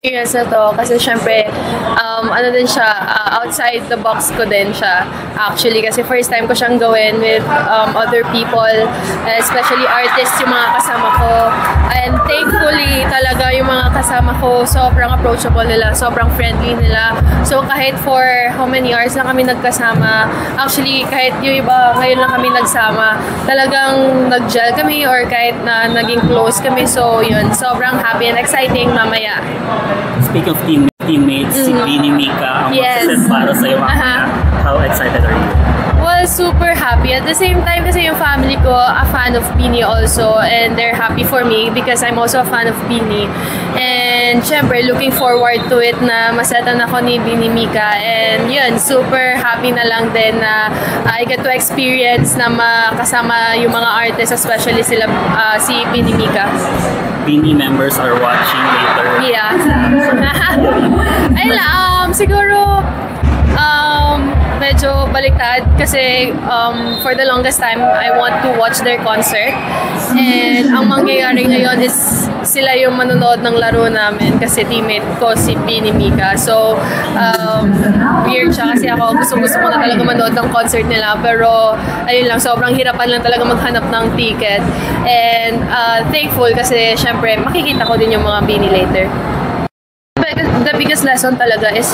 experience na to kasi syempre ano din siya, outside the box ko din siya actually kasi first time ko siyang gawin with other people, especially artists yung mga kasama ko, and thankfully talaga yung mga kasama ko sobrang approachable nila, sobrang friendly nila, so kahit for how many hours na kami nagkasama, actually kahit yung iba ngayon lang kami nagsama, talagang nag-gel kami or kahit na naging close kami, so yun, sobrang happy and exciting mamaya. Speaking of teammates, si Beanie Mika ang magsaset para sa'yo mamaya. How excited are you? Well, super happy. At the same time, kasi yung family ko, a fan of Beanie also, and they're happy for me because I'm also a fan of Beanie. And syempre, looking forward to it na masetan ako ni Beanie Mika. And yun, super happy na lang din na I get to experience na makasama yung mga artists, especially sila si Beanie Mika. Beanie members are watching later. Yeah. Ayun, siguro medyo baliktad kasi for the longest time I want to watch their concert, and ang mangyayari ngayon is sila yung manonood ng laro namin kasi teammate ko si Beanie Mika, so weird siya kasi ako gusto ko na talaga manood ng concert nila, pero ayun lang, sobrang hirapan lang talaga maghanap ng ticket, and thankful kasi syempre makikita ko din yung mga Beanie later. The biggest lesson talaga is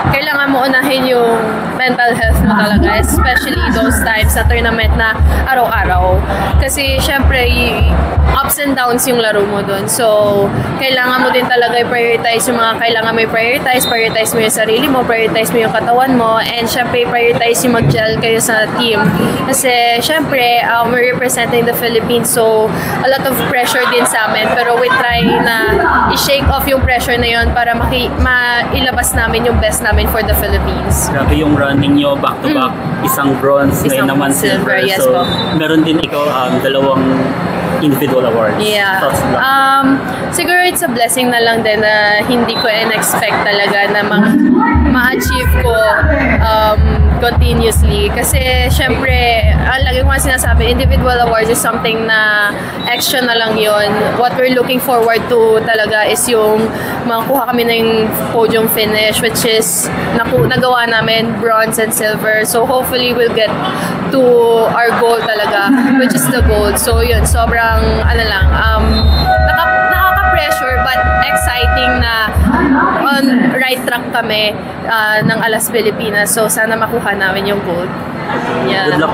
kailangan mo unahin yung mental health mo talaga, especially those times sa tournament na araw-araw. Kasi syempre, ups and downs yung laro mo dun. So, kailangan mo din talaga i-prioritize yung mga kailangan mo i-prioritize mo yung sarili mo, prioritize mo yung katawan mo, and syempre, prioritize yung mag-gel kayo sa team. Kasi syempre, we're representing the Philippines, so a lot of pressure din sa amin. Pero we try na i-shake off yung pressure na yun para mailabas namin yung best namin for the Philippines. Grabe yung running nyo back-to-back, isang bronze, ngayon naman silver. Yes, so, po. meron din ikaw dalawang individual awards. Yeah. Siguro it's a blessing na lang din na hindi ko in-expect talaga na ma-achieve ko continuously. Kasi syempre, lagi ko nga sinasabi, individual awards is something na extra na lang yun. What we're looking forward to talaga is yung makakuha kami ng podium finish, which is nagawa namin bronze and silver. So hopefully we'll get to our goal talaga, which is the gold. So yun, sobrang nakaka-pressure but exciting na on right track kami ng Alas Pilipinas. So sana makuha namin yung gold. Yeah. Good luck.